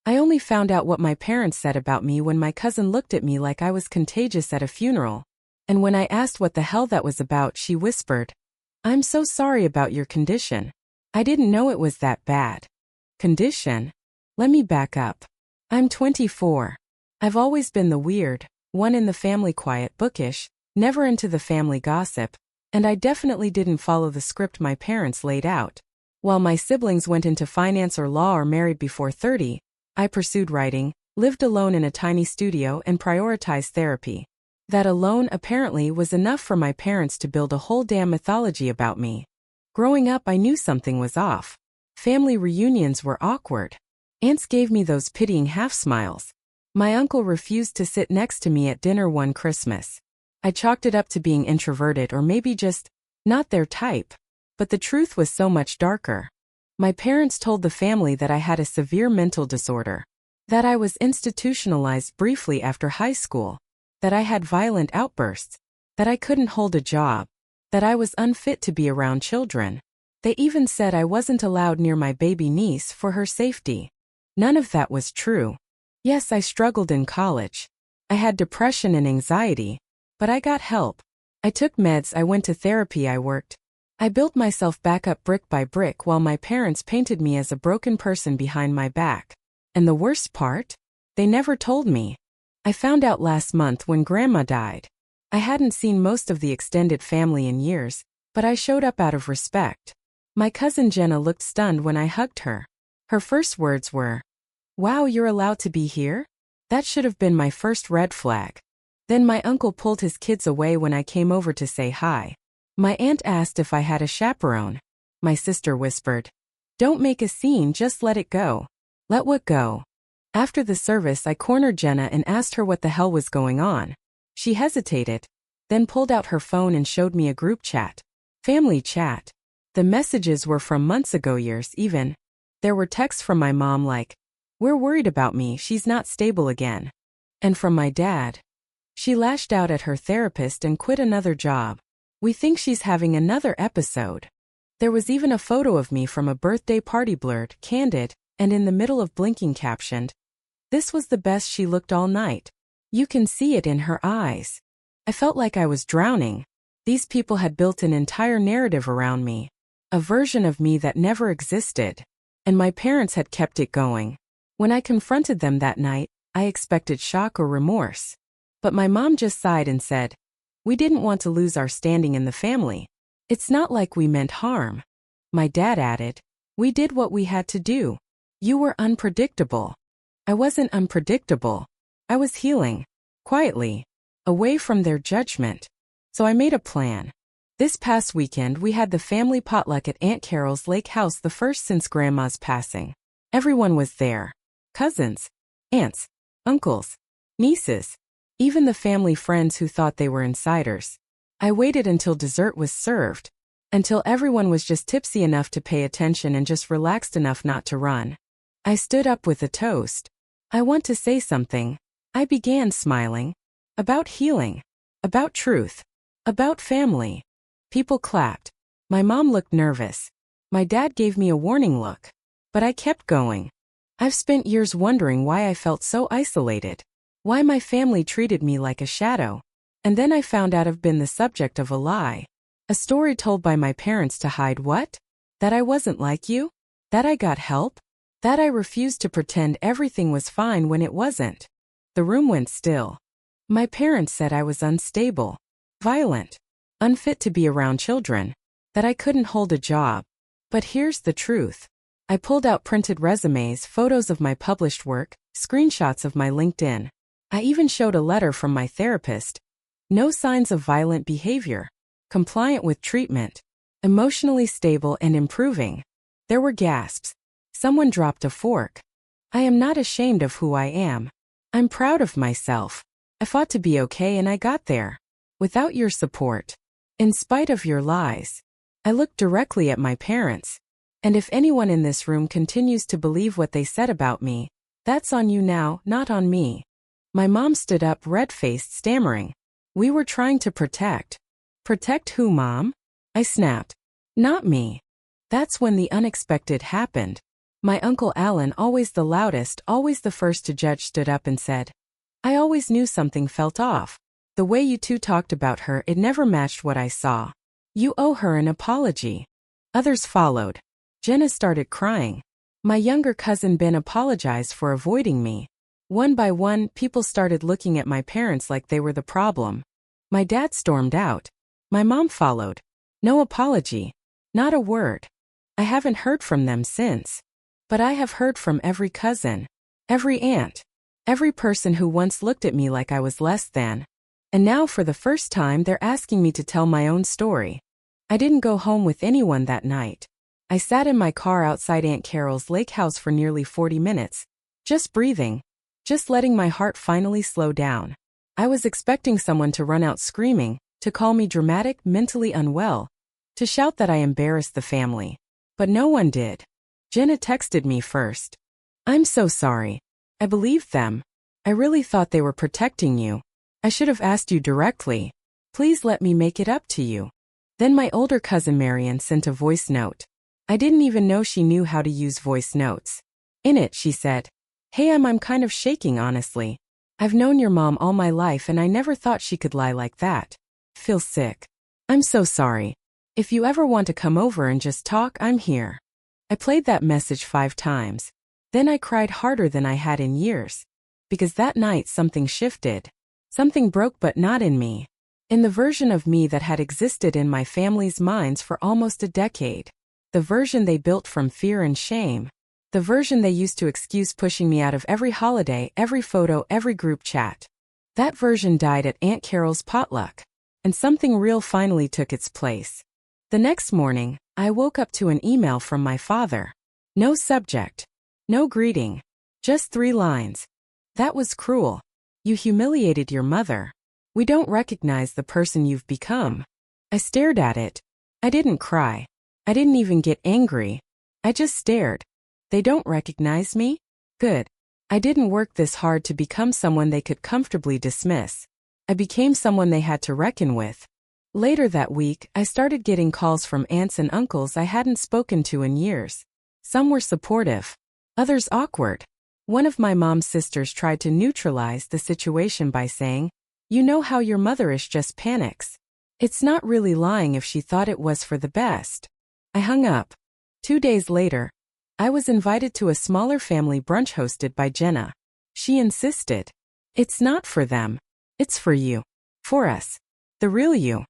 I only found out what my parents said about me when my cousin looked at me like I was contagious at a funeral. And when I asked what the hell that was about, she whispered, "I'm so sorry about your condition. I didn't know it was that bad." Condition? Let me back up. I'm 24. I've always been the weird one in the family, quiet, bookish, never into the family gossip, and I definitely didn't follow the script my parents laid out. While my siblings went into finance or law or married before 30, I pursued writing, lived alone in a tiny studio, and prioritized therapy. That alone apparently was enough for my parents to build a whole damn mythology about me. Growing up, I knew something was off. Family reunions were awkward. Aunts gave me those pitying half-smiles. My uncle refused to sit next to me at dinner one Christmas. I chalked it up to being introverted or maybe just not their type. But the truth was so much darker. My parents told the family that I had a severe mental disorder, that I was institutionalized briefly after high school, that I had violent outbursts, that I couldn't hold a job, that I was unfit to be around children. They even said I wasn't allowed near my baby niece for her safety. None of that was true. Yes, I struggled in college. I had depression and anxiety, but I got help. I took meds, I went to therapy, I worked. I built myself back up brick by brick while my parents painted me as a broken person behind my back. And the worst part? They never told me. I found out last month when Grandma died. I hadn't seen most of the extended family in years, but I showed up out of respect. My cousin Jenna looked stunned when I hugged her. Her first words were, "Wow, you're allowed to be here?" That should have been my first red flag. Then my uncle pulled his kids away when I came over to say hi. My aunt asked if I had a chaperone. My sister whispered, "Don't make a scene, just let it go." Let what go? After the service, I cornered Jenna and asked her what the hell was going on. She hesitated, then pulled out her phone and showed me a group chat. Family chat. The messages were from months ago, years even. There were texts from my mom like, "We're worried about me, she's not stable again." And from my dad. "She lashed out at her therapist and quit another job. We think she's having another episode." There was even a photo of me from a birthday party, blurred, candid, and in the middle of blinking captioned, "This was the best she looked all night. You can see it in her eyes." I felt like I was drowning. These people had built an entire narrative around me, a version of me that never existed. And my parents had kept it going. When I confronted them that night, I expected shock or remorse. But my mom just sighed and said, "We didn't want to lose our standing in the family. It's not like we meant harm." My dad added, "We did what we had to do. You were unpredictable." I wasn't unpredictable. I was healing. Quietly. Away from their judgment. So I made a plan. This past weekend we had the family potluck at Aunt Carol's lake house, the first since Grandma's passing. Everyone was there. Cousins, aunts, uncles, nieces, even the family friends who thought they were insiders. I waited until dessert was served, until everyone was just tipsy enough to pay attention and just relaxed enough not to run. I stood up with a toast. "I want to say something," I began, smiling. "About healing. About truth. About family." People clapped. My mom looked nervous. My dad gave me a warning look. But I kept going. I've spent years wondering why I felt so isolated. Why my family treated me like a shadow. And then I found out I've been the subject of a lie. A story told by my parents to hide what? That I wasn't like you? That I got help? That I refused to pretend everything was fine when it wasn't. The room went still. My parents said I was unstable, violent, unfit to be around children, that I couldn't hold a job. But here's the truth. I pulled out printed resumes, photos of my published work, screenshots of my LinkedIn. I even showed a letter from my therapist. No signs of violent behavior, compliant with treatment, emotionally stable and improving. There were gasps. Someone dropped a fork. I am not ashamed of who I am. I'm proud of myself. I fought to be okay and I got there. Without your support. In spite of your lies. I looked directly at my parents. And if anyone in this room continues to believe what they said about me, that's on you now, not on me. My mom stood up, red-faced, stammering. "We were trying to protect." "Protect who, Mom?" I snapped. "Not me." That's when the unexpected happened. My Uncle Alan, always the loudest, always the first to judge, stood up and said, "I always knew something felt off. The way you two talked about her, it never matched what I saw. You owe her an apology." Others followed. Jenna started crying. My younger cousin Ben apologized for avoiding me. One by one, people started looking at my parents like they were the problem. My dad stormed out. My mom followed. No apology. Not a word. I haven't heard from them since. But I have heard from every cousin, every aunt, every person who once looked at me like I was less than. And now for the first time they're asking me to tell my own story. I didn't go home with anyone that night. I sat in my car outside Aunt Carol's lake house for nearly 40 minutes, just breathing, just letting my heart finally slow down. I was expecting someone to run out screaming, to call me dramatic, mentally unwell, to shout that I embarrassed the family. But no one did. Jenna texted me first. "I'm so sorry. I believed them. I really thought they were protecting you. I should have asked you directly. Please let me make it up to you." Then my older cousin Marion sent a voice note. I didn't even know she knew how to use voice notes. In it, she said, "Hey, I'm kind of shaking, honestly. I've known your mom all my life and I never thought she could lie like that. Feel sick. I'm so sorry. If you ever want to come over and just talk, I'm here." I played that message 5 times. Then I cried harder than I had in years. Because that night something shifted. Something broke, but not in me. In the version of me that had existed in my family's minds for almost a decade. The version they built from fear and shame. The version they used to excuse pushing me out of every holiday, every photo, every group chat. That version died at Aunt Carol's potluck. And something real finally took its place. The next morning, I woke up to an email from my father. No subject. No greeting. Just 3 lines. "That was cruel. You humiliated your mother. We don't recognize the person you've become." I stared at it. I didn't cry. I didn't even get angry. I just stared. They don't recognize me? Good. I didn't work this hard to become someone they could comfortably dismiss. I became someone they had to reckon with. Later that week, I started getting calls from aunts and uncles I hadn't spoken to in years. Some were supportive. Others awkward. One of my mom's sisters tried to neutralize the situation by saying, "You know how your mother-ish just panics. It's not really lying if she thought it was for the best." I hung up. 2 days later, I was invited to a smaller family brunch hosted by Jenna. She insisted. "It's not for them. It's for you. For us. The real you."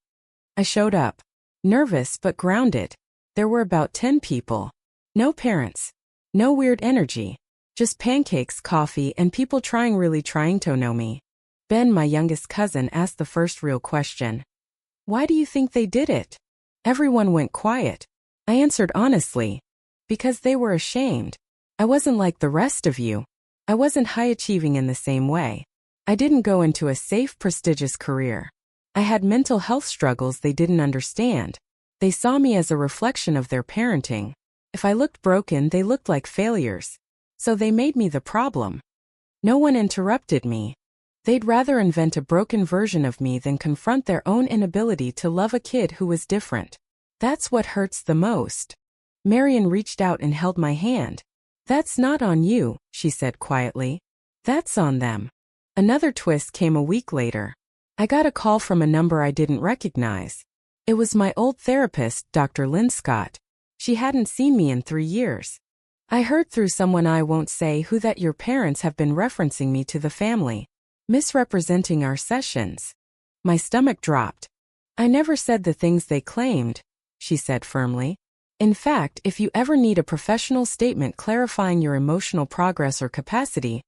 I showed up. Nervous but grounded. There were about 10 people. No parents. No weird energy. Just pancakes, coffee, and people really trying to know me. Ben, my youngest cousin, asked the first real question. "Why do you think they did it?" Everyone went quiet. I answered honestly. Because they were ashamed. I wasn't like the rest of you. I wasn't high-achieving in the same way. I didn't go into a safe, prestigious career. I had mental health struggles they didn't understand. They saw me as a reflection of their parenting. If I looked broken, they looked like failures. So they made me the problem. No one interrupted me. They'd rather invent a broken version of me than confront their own inability to love a kid who was different. That's what hurts the most. Marion reached out and held my hand. "That's not on you," she said quietly. "That's on them." Another twist came a week later. I got a call from a number I didn't recognize. It was my old therapist, Dr. Lynn Scott. She hadn't seen me in 3 years. "I heard through someone I won't say who that your parents have been referencing me to the family, misrepresenting our sessions." My stomach dropped. "I never said the things they claimed," she said firmly. "In fact, if you ever need a professional statement clarifying your emotional progress or capacity,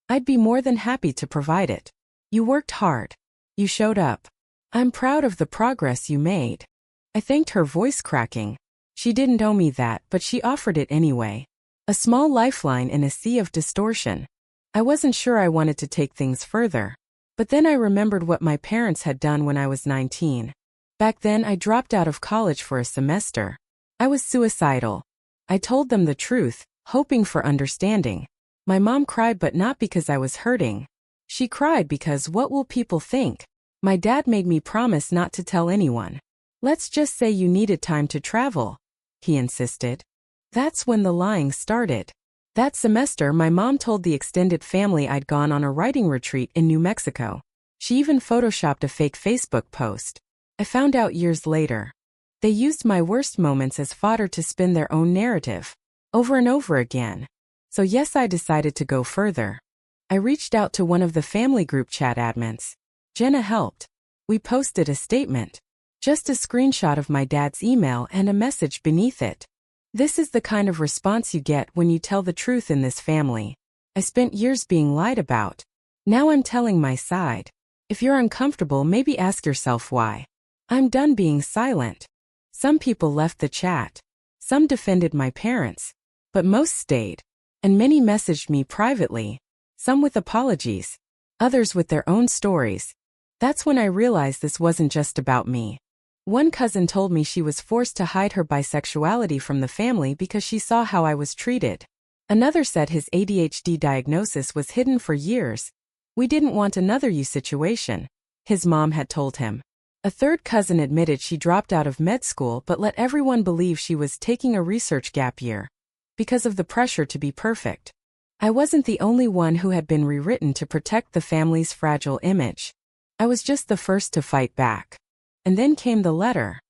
I'd be more than happy to provide it. You worked hard. You showed up. I'm proud of the progress you made." I thanked her, voice cracking. She didn't owe me that, but she offered it anyway. A small lifeline in a sea of distortion. I wasn't sure I wanted to take things further. But then I remembered what my parents had done when I was 19. Back then, I dropped out of college for a semester. I was suicidal. I told them the truth, hoping for understanding. My mom cried, but not because I was hurting. She cried because what will people think? My dad made me promise not to tell anyone. "Let's just say you needed time to travel," he insisted. That's when the lying started. That semester, my mom told the extended family I'd gone on a writing retreat in New Mexico. She even photoshopped a fake Facebook post. I found out years later. They used my worst moments as fodder to spin their own narrative, over and over again. So yes, I decided to go further. I reached out to one of the family group chat admins. Jenna helped. We posted a statement. Just a screenshot of my dad's email and a message beneath it. This is the kind of response you get when you tell the truth in this family. I spent years being lied about. Now I'm telling my side. If you're uncomfortable, maybe ask yourself why. I'm done being silent. Some people left the chat. Some defended my parents. But most stayed. And many messaged me privately. Some with apologies. Others with their own stories. That's when I realized this wasn't just about me. One cousin told me she was forced to hide her bisexuality from the family because she saw how I was treated. Another said his ADHD diagnosis was hidden for years. We didn't want another you situation, his mom had told him. A third cousin admitted she dropped out of med school but let everyone believe she was taking a research gap year because of the pressure to be perfect. I wasn't the only one who had been rewritten to protect the family's fragile image. I was just the first to fight back. And then came the letter.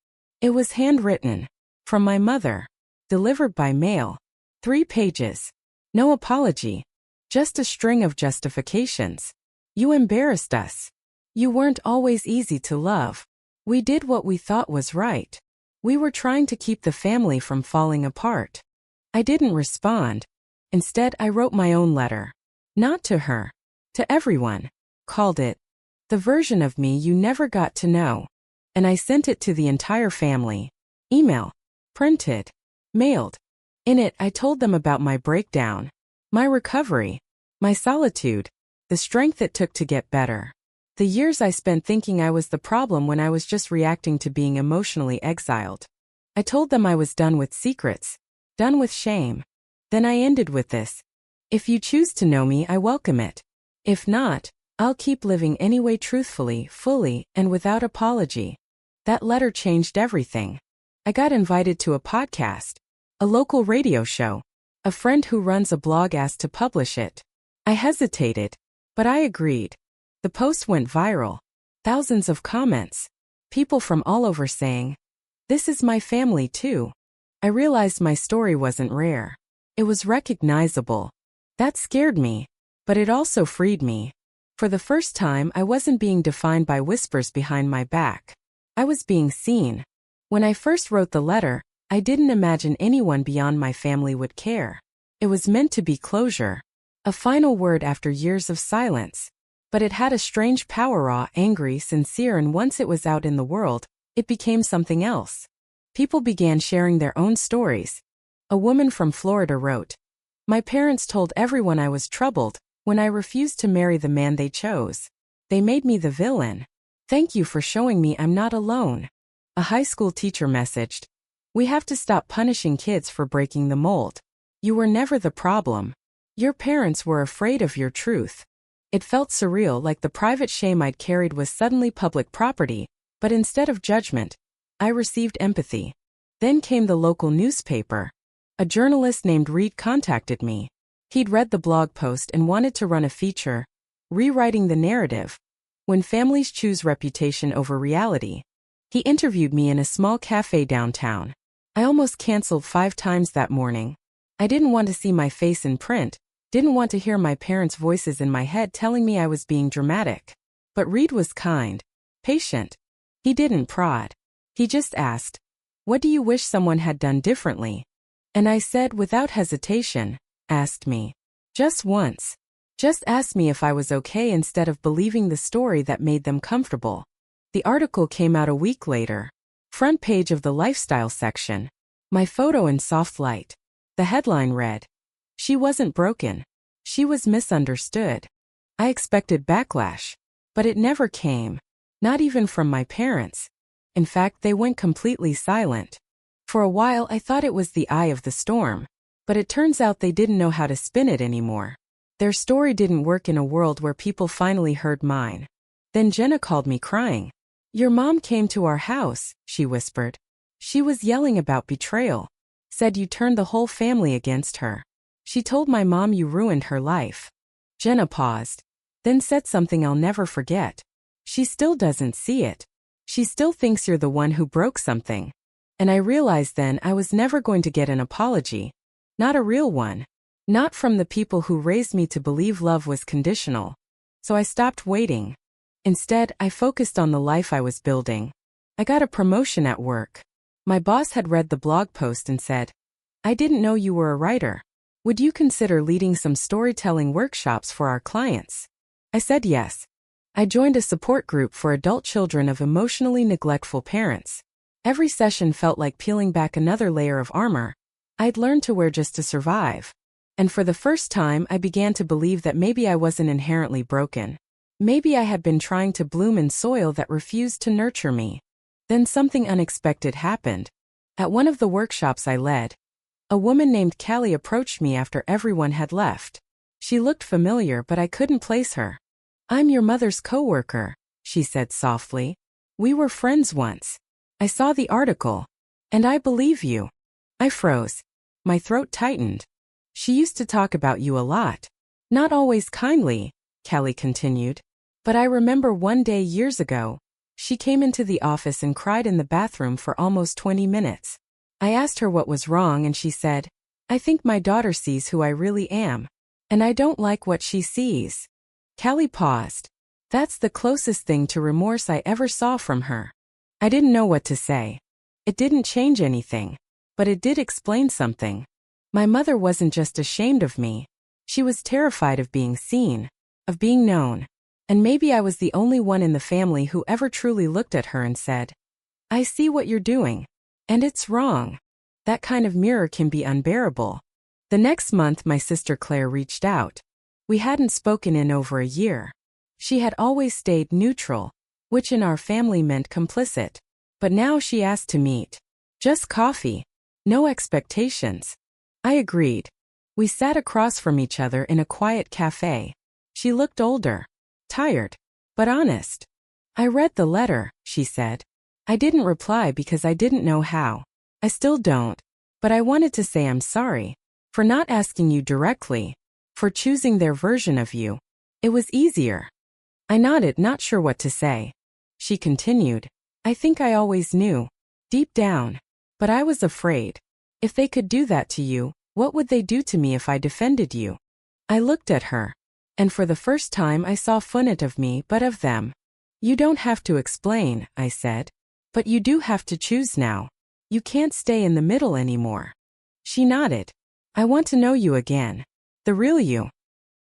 It was handwritten. From my mother. Delivered by mail. 3 pages. No apology. Just a string of justifications. You embarrassed us. You weren't always easy to love. We did what we thought was right. We were trying to keep the family from falling apart. I didn't respond. Instead, I wrote my own letter. Not to her. To everyone. Called it, "The version of me you never got to know." And I sent it to the entire family. Email. Printed. Mailed. In it, I told them about my breakdown. My recovery. My solitude. The strength it took to get better. The years I spent thinking I was the problem when I was just reacting to being emotionally exiled. I told them I was done with secrets. Done with shame. Then I ended with this. If you choose to know me, I welcome it. If not, I'll keep living anyway, truthfully, fully, and without apology. That letter changed everything. I got invited to a podcast. A local radio show. A friend who runs a blog asked to publish it. I hesitated. But I agreed. The post went viral. Thousands of comments. People from all over saying, "This is my family too." I realized my story wasn't rare. It was recognizable. That scared me. But it also freed me. For the first time, I wasn't being defined by whispers behind my back. I was being seen. When I first wrote the letter, I didn't imagine anyone beyond my family would care. It was meant to be closure. A final word after years of silence. But it had a strange power, raw, angry, sincere, and once it was out in the world, it became something else. People began sharing their own stories. A woman from Florida wrote, "My parents told everyone I was troubled when I refused to marry the man they chose. They made me the villain. Thank you for showing me I'm not alone." A high school teacher messaged, "We have to stop punishing kids for breaking the mold. You were never the problem. Your parents were afraid of your truth." It felt surreal, like the private shame I'd carried was suddenly public property, but instead of judgment, I received empathy. Then came the local newspaper. A journalist named Reed contacted me. He'd read the blog post and wanted to run a feature, rewriting the narrative. When families choose reputation over reality. He interviewed me in a small cafe downtown. I almost canceled 5 times that morning. I didn't want to see my face in print, didn't want to hear my parents' voices in my head telling me I was being dramatic. But Reed was kind, patient. He didn't prod. He just asked, "What do you wish someone had done differently?" And I said without hesitation, "Asked me. Just once. Just asked me if I was okay instead of believing the story that made them comfortable." The article came out a week later. Front page of the lifestyle section. My photo in soft light. The headline read, "She wasn't broken. She was misunderstood." I expected backlash. But it never came. Not even from my parents. In fact, they went completely silent. For a while I thought it was the eye of the storm. But it turns out they didn't know how to spin it anymore. Their story didn't work in a world where people finally heard mine. Then Jenna called me crying. "Your mom came to our house," she whispered. "She was yelling about betrayal. Said you turned the whole family against her. She told my mom you ruined her life. Jenna paused, then said something I'll never forget. She still doesn't see it. She still thinks you're the one who broke something. And I realized then I was never going to get an apology. Not a real one. Not from the people who raised me to believe love was conditional. So I stopped waiting. Instead, I focused on the life I was building. I got a promotion at work. My boss had read the blog post and said, "I didn't know you were a writer. Would you consider leading some storytelling workshops for our clients?" I said yes. I joined a support group for adult children of emotionally neglectful parents. Every session felt like peeling back another layer of armor I'd learned to wear just to survive. And for the first time, I began to believe that maybe I wasn't inherently broken. Maybe I had been trying to bloom in soil that refused to nurture me. Then something unexpected happened. At one of the workshops I led, a woman named Callie approached me after everyone had left. She looked familiar, but I couldn't place her. "I'm your mother's coworker," she said softly. "We were friends once. I saw the article. And I believe you." I froze. My throat tightened. "She used to talk about you a lot. Not always kindly," Callie continued. "But I remember one day years ago, she came into the office and cried in the bathroom for almost 20 minutes. I asked her what was wrong and she said, 'I think my daughter sees who I really am. And I don't like what she sees.'" Callie paused. That's the closest thing to remorse I ever saw from her. I didn't know what to say. It didn't change anything. But it did explain something. My mother wasn't just ashamed of me. She was terrified of being seen, of being known. And maybe I was the only one in the family who ever truly looked at her and said, "I see what you're doing. And it's wrong." That kind of mirror can be unbearable. The next month my sister Claire reached out. We hadn't spoken in over a year. She had always stayed neutral, which in our family meant complicit. But now she asked to meet. Just coffee. No expectations. I agreed. We sat across from each other in a quiet cafe. She looked older, tired, but honest. "I read the letter," she said. "I didn't reply because I didn't know how. I still don't. But I wanted to say I'm sorry. For not asking you directly. For choosing their version of you. It was easier." I nodded, not sure what to say. She continued, "I think I always knew. Deep down. But I was afraid. If they could do that to you, what would they do to me if I defended you?" I looked at her. And for the first time I saw not of me but of them. "You don't have to explain," I said. "But you do have to choose now. You can't stay in the middle anymore." She nodded. "I want to know you again. The real you."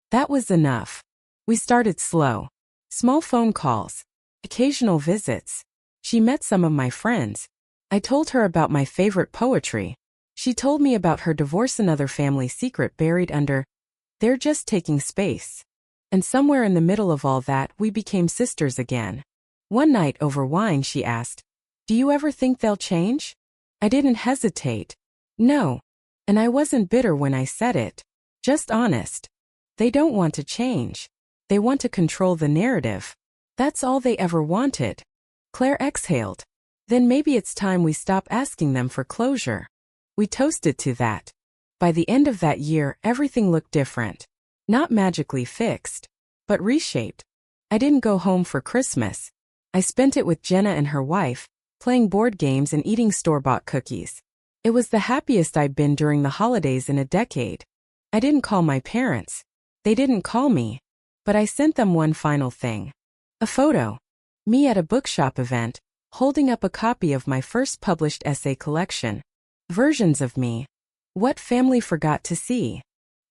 That was enough. We started slow. Small phone calls. Occasional visits. She met some of my friends. I told her about my favorite poetry. She told me about her divorce, another family secret buried under, "They're just taking space." And somewhere in the middle of all that, we became sisters again. One night over wine she asked, "Do you ever think they'll change?" I didn't hesitate. No. And I wasn't bitter when I said it. Just honest. They don't want to change. They want to control the narrative. That's all they ever wanted. Claire exhaled. Then maybe it's time we stop asking them for closure. We toasted to that. By the end of that year, everything looked different. Not magically fixed, but reshaped. I didn't go home for Christmas. I spent it with Jenna and her wife, playing board games and eating store-bought cookies. It was the happiest I'd been during the holidays in a decade. I didn't call my parents. They didn't call me. But I sent them one final thing. A photo. Me at a bookshop event, holding up a copy of my first published essay collection. Versions of me. What family forgot to see?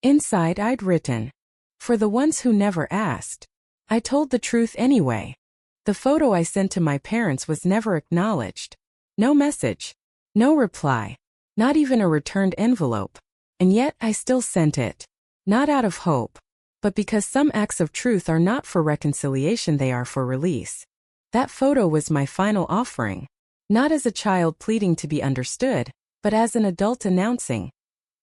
Inside I'd written, "For the ones who never asked." I told the truth anyway. The photo I sent to my parents was never acknowledged. No message. No reply. Not even a returned envelope. And yet I still sent it. Not out of hope. But because some acts of truth are not for reconciliation, they are for release. That photo was my final offering. Not as a child pleading to be understood, but as an adult announcing,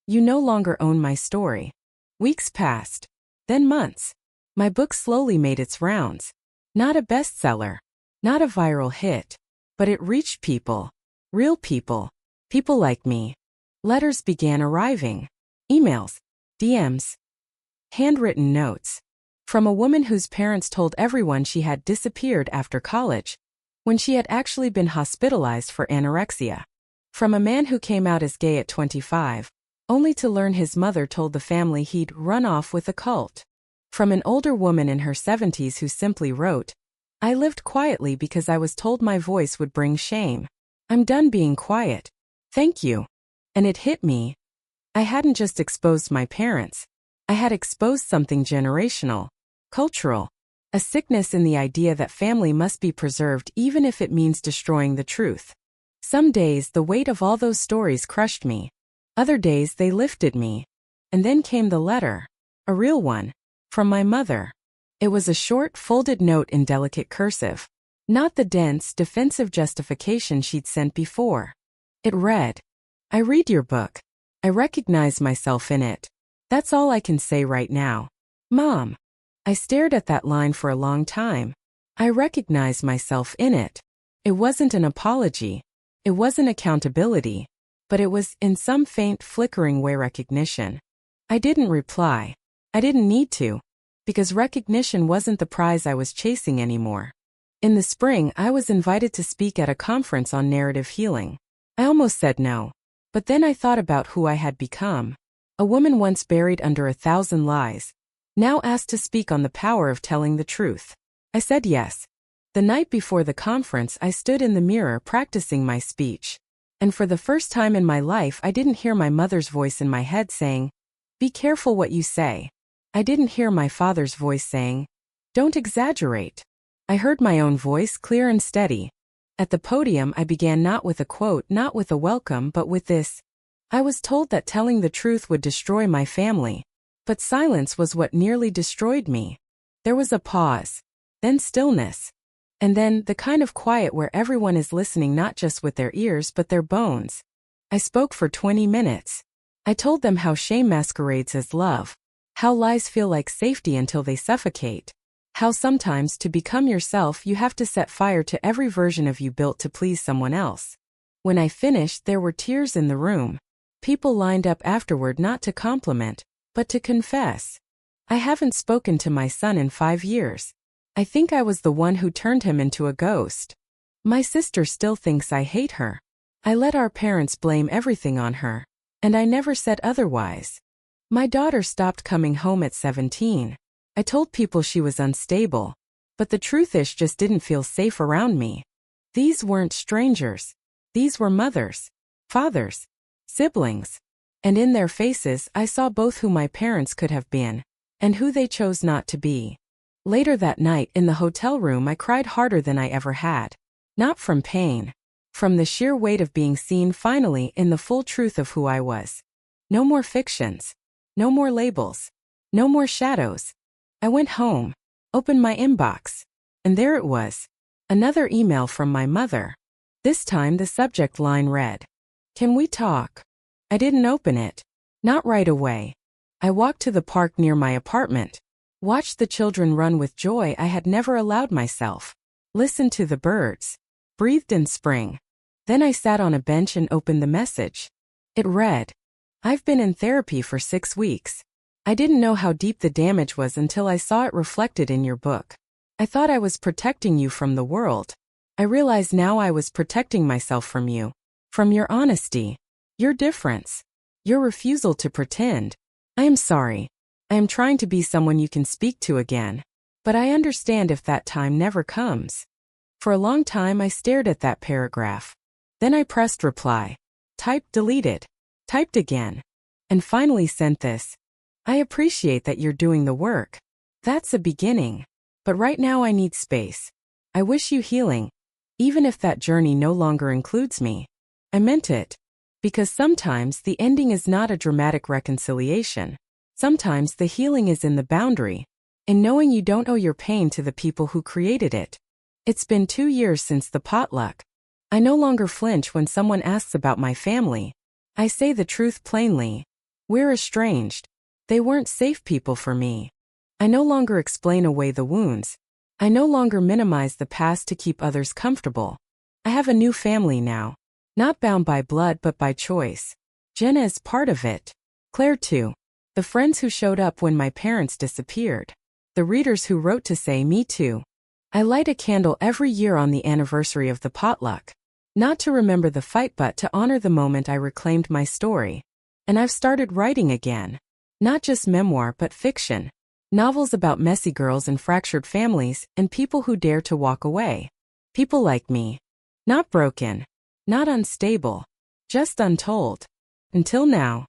"You no longer own my story." Weeks passed. Then months. My book slowly made its rounds. Not a bestseller. Not a viral hit. But it reached people. Real people. People like me. Letters began arriving. Emails. DMs. Handwritten notes. From a woman whose parents told everyone she had disappeared after college, when she had actually been hospitalized for anorexia. From a man who came out as gay at 25, only to learn his mother told the family he'd run off with a cult. From an older woman in her 70s who simply wrote, "I lived quietly because I was told my voice would bring shame. I'm done being quiet. Thank you." And it hit me. I hadn't just exposed my parents. I had exposed something generational, cultural, a sickness in the idea that family must be preserved even if it means destroying the truth. Some days the weight of all those stories crushed me. Other days they lifted me. And then came the letter. A real one. From my mother. It was a short, folded note in delicate cursive. Not the dense, defensive justification she'd sent before. It read, "I read your book. I recognize myself in it. That's all I can say right now. Mom." I stared at that line for a long time. I recognize myself in it. It wasn't an apology. It wasn't accountability. But it was, in some faint, flickering way, recognition. I didn't reply. I didn't need to. Because recognition wasn't the prize I was chasing anymore. In the spring, I was invited to speak at a conference on narrative healing. I almost said no. But then I thought about who I had become. A woman once buried under 1,000 lies. Now asked to speak on the power of telling the truth. I said yes. The night before the conference, I stood in the mirror practicing my speech. And for the first time in my life, I didn't hear my mother's voice in my head saying, "Be careful what you say." I didn't hear my father's voice saying, "Don't exaggerate." I heard my own voice, clear and steady. At the podium, I began not with a quote, not with a welcome, but with this. I was told that telling the truth would destroy my family. But silence was what nearly destroyed me. There was a pause. Then stillness. And then the kind of quiet where everyone is listening not just with their ears but their bones. I spoke for 20 minutes. I told them how shame masquerades as love. How lies feel like safety until they suffocate. How sometimes to become yourself you have to set fire to every version of you built to please someone else. When I finished, there were tears in the room. People lined up afterward not to compliment, but to confess. I haven't spoken to my son in 5 years. I think I was the one who turned him into a ghost. My sister still thinks I hate her. I let our parents blame everything on her. And I never said otherwise. My daughter stopped coming home at 17. I told people she was unstable. But the truth is just didn't feel safe around me. These weren't strangers. These were mothers, fathers, siblings. And in their faces, I saw both who my parents could have been, and who they chose not to be. Later that night, in the hotel room, I cried harder than I ever had. Not from pain. From the sheer weight of being seen finally in the full truth of who I was. No more fictions. No more labels. No more shadows. I went home, opened my inbox, and there it was. Another email from my mother. This time the subject line read, "Can we talk?" I didn't open it. Not right away. I walked to the park near my apartment. Watched the children run with joy I had never allowed myself. Listened to the birds. Breathed in spring. Then I sat on a bench and opened the message. It read, "I've been in therapy for 6 weeks. I didn't know how deep the damage was until I saw it reflected in your book. I thought I was protecting you from the world. I realize now I was protecting myself from you. From your honesty. Your difference. Your refusal to pretend. I am sorry. I am trying to be someone you can speak to again. But I understand if that time never comes." For a long time I stared at that paragraph. Then I pressed reply. Typed deleted. Typed again. And finally sent this. "I appreciate that you're doing the work. That's a beginning. But right now I need space. I wish you healing. Even if that journey no longer includes me." I meant it. Because sometimes the ending is not a dramatic reconciliation. Sometimes the healing is in the boundary, in knowing you don't owe your pain to the people who created it. It's been 2 years since the potluck. I no longer flinch when someone asks about my family. I say the truth plainly. We're estranged. They weren't safe people for me. I no longer explain away the wounds. I no longer minimize the past to keep others comfortable. I have a new family now. Not bound by blood but by choice. Jenna is part of it. Claire too. The friends who showed up when my parents disappeared. The readers who wrote to say me too. I light a candle every year on the anniversary of the potluck. Not to remember the fight but to honor the moment I reclaimed my story. And I've started writing again. Not just memoir but fiction. Novels about messy girls and fractured families and people who dare to walk away. People like me. Not broken. Not unstable. Just untold. Until now.